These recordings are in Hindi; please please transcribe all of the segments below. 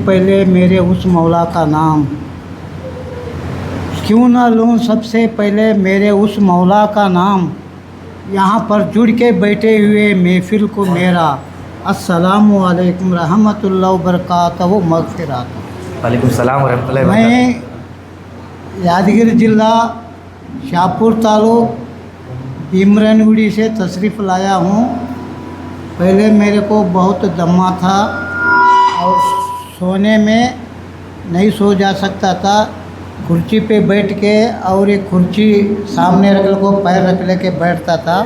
पहले मेरे उस मौला का नाम, क्यों ना लूँ सबसे पहले मेरे उस मौला का नाम। यहाँ पर जुड़ के बैठे हुए महफिल को मेरा अस्सलामु अलैकुम रहमतुल्लाहि व बरकातहू मग़फ़िरत। वालेकुम सलाम व रहमतुल्लाहि व मैं बरकातहू। यादगिरी जिला शाहपुर तालुक भीमरनगुड़ी से तशरीफ़ लाया हूँ। पहले मेरे को बहुत दमा था और सोने में नहीं सो जा सकता था। कुर्सी पे बैठ के और एक कुर्सी सामने रख को पैर रख ले के बैठता था।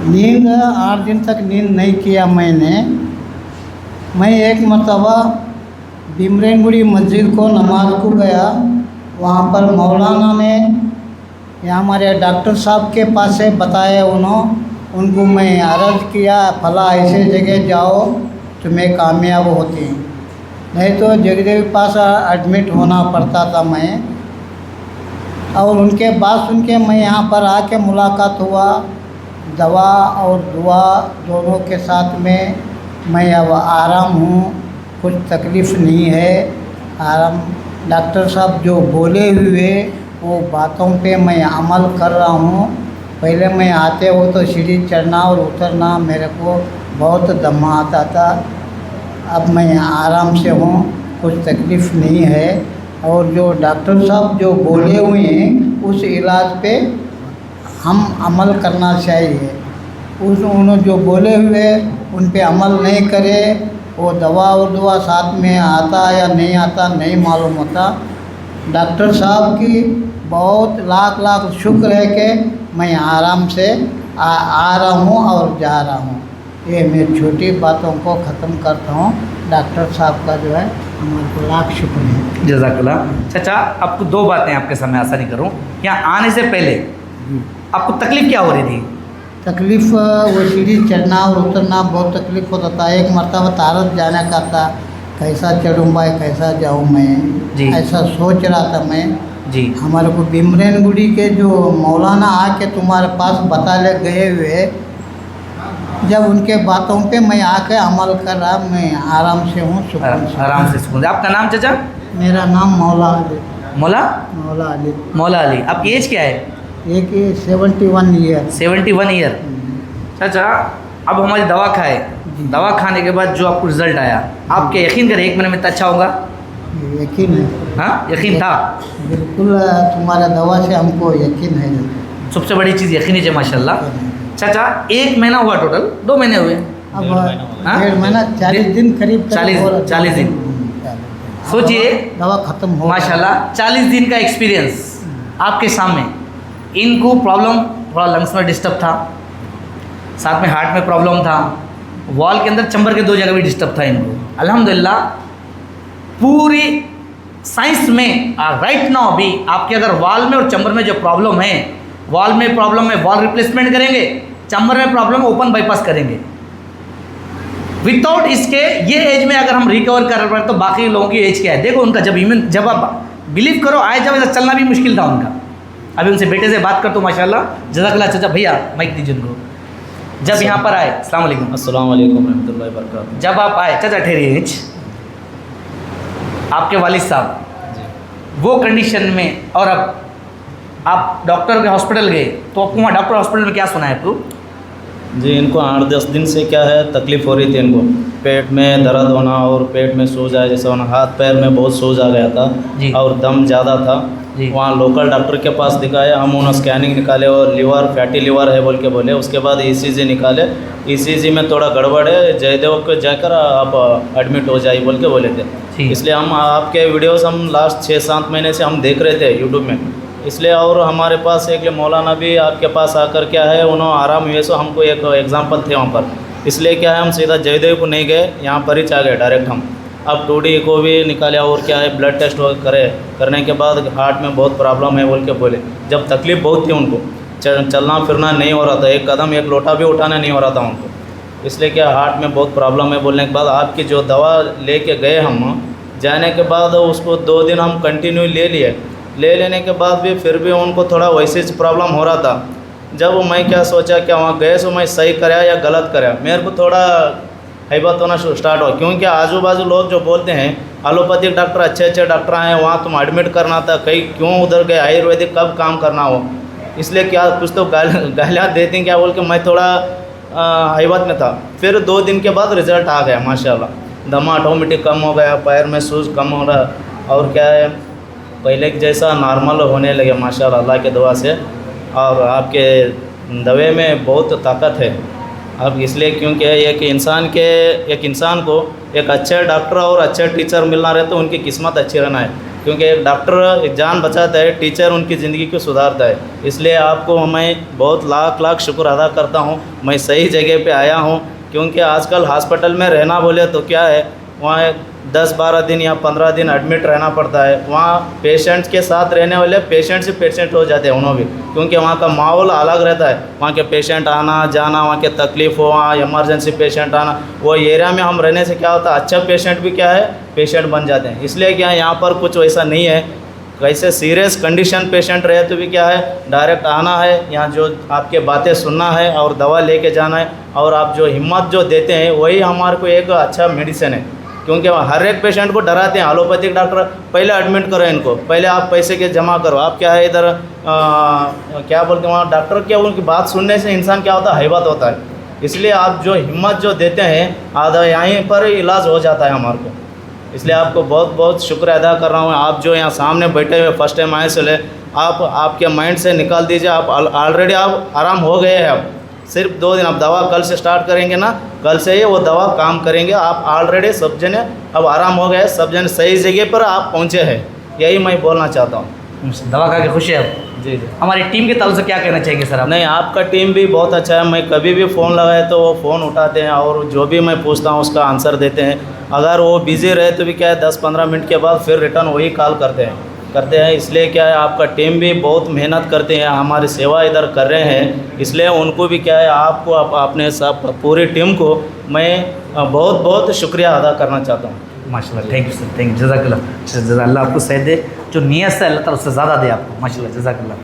नींद 8 दिन तक नींद नहीं किया मैंने। मैं एक मरतबा भीमरनगुड़ी मस्जिद को नमाज को गया। वहाँ पर मौलाना ने या हमारे डॉक्टर साहब के पास से बताया उनको मैं अर्ज़ किया फला ऐसे जगह जाओ तुम्हें कामयाब होती हैं, नहीं तो जगदेव पास एडमिट होना पड़ता था मैं। और उनके बाद सुन के मैं यहाँ पर आके मुलाकात हुआ। दवा और दुआ दोनों के साथ में मैं अब आराम हूँ, कुछ तकलीफ़ नहीं है, आराम। डॉक्टर साहब जो बोले हुए वो बातों पे मैं अमल कर रहा हूँ। पहले मैं आते हो तो सीढ़ी चढ़ना और उतरना मेरे को बहुत दमा आता था। अब मैं आराम से हूँ, कुछ तकलीफ़ नहीं है। और जो डॉक्टर साहब जो बोले हुए हैं उस इलाज पे हम अमल करना चाहिए। उन्होंने जो बोले हुए उन पे अमल नहीं करे, वो दवा और दुआ साथ में आता या नहीं आता नहीं मालूम होता। डॉक्टर साहब की बहुत लाख लाख शुक्र है कि मैं आराम से आ रहा हूँ और जा रहा हूँ। ये मैं छोटी बातों को ख़त्म करता हूँ। डॉक्टर साहब का जो है हमारे को लाख शुक्र है। जज़ाकल्लाह। चाचा आपको 2 बातें आपके सामने आसानी करूँ। यहाँ आने से पहले आपको तकलीफ़ क्या हो रही थी? तकलीफ़ वो सीढ़ी चढ़ना और उतरना बहुत तकलीफ़ होता था। एक मरतबा तारत जाने का था, कैसा चढ़ूँ भाई कैसा जाऊँ मैं, जी। ऐसा सोच रहा था मैं। जी। हमारे को भीमरनगुड़ी के जो मौलाना आके तुम्हारे पास बता ले गए हुए, जब उनके बातों पे मैं आके अमल कर रहा, मैं आराम से हूँ, सुकून से। आराम से सुकून। आपका नाम चाचा? मेरा नाम मौला अली। मौला अली। मौला अली। आपकी एज क्या है? एक 71 ईयर। 71 ईयर। चाचा अब हमारी दवा खाए, दवा खाने के बाद जो आपको रिज़ल्ट आया, आपके यकीन करें 1 महीने में इतना अच्छा होगा? यकीन है। हाँ यकीन था? बिल्कुल, तुम्हारा दवा से हमको यकीन है। सबसे बड़ी चीज़ यकीन है माशाल्लाह। चाचा 1 महीना हुआ, टोटल 2 महीने हुए? अब 1.5 महीना 40 दिन करीब 40 दिन। सोचिए दवा ख़त्म हो माशाल्लाह 40 दिन का एक्सपीरियंस आपके सामने। इनको प्रॉब्लम थोड़ा लंग्स में डिस्टर्ब था, साथ में हार्ट में प्रॉब्लम था, वॉल के अंदर चैम्बर के 2 जगह भी डिस्टर्ब था इनको। अल्हम्दुलिल्लाह पूरी साइंस में राइट नाउ भी आपके अगर वॉल में और चैम्बर में जो प्रॉब्लम है, वॉल में प्रॉब्लम है वॉल रिप्लेसमेंट करेंगे, चैम्बर में प्रॉब्लम ओपन बाईपास करेंगे। विदाउट इसके ये एज में अगर हम रिकवर कर रहे हैं तो बाकी लोगों की एज क्या है? देखो उनका जब आप बिलीव करो आए जब ऐसा चलना भी मुश्किल था उनका। अभी उनसे बेटे से बात करता हूँ माशाल्लाह। जज़ाकल्लाह। चाचा भैया माइक दीजिए उनको। जब यहाँ पर आए, अस्सलाम वालेकुम। अस्सलाम वालेकुम रहमतुल्लाहि व बरकातहू। जब आप आए, चाचा ठहरिए, आपके वालिद साहब वो कंडीशन में, और अब आप डॉक्टर के हॉस्पिटल गए तो आपको वहाँ डॉक्टर हॉस्पिटल में क्या सुना है आपको? जी, इनको 8-10 दिन से क्या है तकलीफ़ हो रही थी। इनको पेट में दर्द होना और पेट में सूज आया जैसा होना, हाथ पैर में बहुत सूज आ गया था और दम ज़्यादा था। वहाँ लोकल डॉक्टर के पास दिखाया, हम उन्होंने स्कैनिंग निकाले और लिवर फैटी लिवर है बोल के बोले। उसके बाद ECG निकाले, ECG में थोड़ा गड़बड़ है, जयदेव को जाकर आप एडमिट हो जाइए बोल के बोले थे। इसलिए हम आपके वीडियोस हम लास्ट 6-7 महीने से हम देख रहे थे यूट्यूब में, इसलिए। और हमारे पास एक मौलाना भी आपके पास आकर क्या है उन्होंने आराम हुए, सो हमको एक एग्जाम्पल थे वहाँ पर। इसलिए क्या है हम सीधा जयदेव को नहीं गए, यहाँ पर ही आ गए डायरेक्ट हम। अब 2D को भी निकाला और क्या है ब्लड टेस्ट करने के बाद हार्ट में बहुत प्रॉब्लम है बोल के बोले। जब तकलीफ़ बहुत थी उनको, चलना फिरना नहीं हो रहा था, एक कदम एक लोटा भी उठाना नहीं हो रहा था उनको। इसलिए क्या हार्ट में बहुत प्रॉब्लम है बोलने के बाद आपकी जो दवा लेके गए हम, जाने के बाद उसको 2 दिन हम कंटिन्यू ले लिए। ले लेने के बाद भी फिर भी उनको थोड़ा वैसे प्रॉब्लम हो रहा था। जब मैं क्या सोचा क्या वहाँ गए सो मैं सही कराया या गलत कराया, मेरे को थोड़ा हैबत होना स्टार्ट हुआ, क्योंकि आजू बाजू लोग जो बोलते हैं एलोपैथिक डॉक्टर अच्छे अच्छे डॉक्टर हैं, वहाँ तुम एडमिट करना था, कहीं क्यों उधर गए, आयुर्वेदिक कब काम करना हो, इसलिए क्या कुछ तो गालियाँ देते हैं क्या बोल के मैं थोड़ा हैबत में था। फिर 2 दिन के बाद रिज़ल्ट आ गया माशाल्लाह, दम ऑटोमेटिक कम हो गया, पैर में सूज कम हो रहा, और क्या है पहले जैसा नॉर्मल होने लगे माशाल्लाह अल्लाह के दुआ से। और आपके दवे में बहुत ताकत है अब, इसलिए क्योंकि एक इंसान को एक अच्छे डॉक्टर और अच्छे टीचर मिलना रहता है, उनकी किस्मत अच्छी रहना है, क्योंकि एक डॉक्टर एक जान बचाता है, टीचर उनकी ज़िंदगी को सुधारता है। इसलिए आपको मैं बहुत लाख लाख शुक्र अदा करता हूँ, मैं सही जगह पे आया हूँ, क्योंकि आजकल हॉस्पिटल में रहना बोले तो क्या है, वहाँ 10-12 दिन या 15 दिन एडमिट रहना पड़ता है। वहाँ पेशेंट्स के साथ रहने वाले पेशेंट से पेशेंट हो जाते हैं उन्होंने भी, क्योंकि वहाँ का माहौल अलग रहता है, वहाँ के पेशेंट आना जाना, वहाँ के तकलीफ़ हो, वहाँ इमरजेंसी पेशेंट आना, वो एरिया में हम रहने से क्या होता है अच्छा पेशेंट भी क्या है पेशेंट बन जाते हैं। इसलिए क्या यहाँ पर कुछ वैसा नहीं है, वैसे सीरियस कंडीशन पेशेंट रहे तो भी क्या है डायरेक्ट आना है, यहाँ जो आपके बातें सुनना है और दवा लेके जाना है, और आप जो हिम्मत जो देते हैं वही हमारे को एक अच्छा मेडिसिन है, क्योंकि हर एक पेशेंट को डराते हैं एलोपैथिक डॉक्टर, पहले एडमिट करो इनको, पहले आप पैसे के जमा करो, आप क्या है इधर क्या बोलते हैं वहाँ डॉक्टर क्या, उनकी बात सुनने से इंसान क्या होता है हैबत होता है। इसलिए आप जो हिम्मत जो देते हैं आधा यहीं पर इलाज हो जाता है हमारे को, इसलिए आपको बहुत बहुत शुक्र अदा कर रहा हूँ। आप जो यहाँ सामने बैठे हुए फर्स्ट टाइम आए से ले, आप आपके माइंड से निकाल दीजिए, आप ऑलरेडी आप आराम हो गए हैं। अब सिर्फ 2 दिन, अब दवा कल से स्टार्ट करेंगे ना, कल से ही वो दवा काम करेंगे, आप ऑलरेडी सब जने अब आराम हो गए, सब जने सही जगह पर आप पहुँचे हैं, यही मैं बोलना चाहता हूँ। दवा खा के खुश है आप? जी जी। हमारी टीम के ताल्लुक से क्या कहना चाहेंगे सर आप? नहीं, आपका टीम भी बहुत अच्छा है, मैं कभी भी फ़ोन लगाए तो वो फ़ोन उठाते हैं और जो भी मैं पूछता हूँ उसका आंसर देते हैं। अगर वो बिज़ी रहे तो भी क्या है 10-15 मिनट के बाद फिर रिटर्न वही कॉल करते हैं। इसलिए क्या है आपका टीम भी बहुत मेहनत करते हैं, हमारी सेवा इधर कर रहे हैं, इसलिए उनको भी क्या है आपको अपने सब पूरी टीम को मैं बहुत बहुत शुक्रिया अदा करना चाहता हूँ। माशाल्लाह, thank you sir, thank you, जज़ाकल्लाह। अल्लाह आपको सही दे, जो नियत से अल्लाह ताला उससे ज़्यादा दे आपको, माशाल्लाह, जज़ाकल्लाह।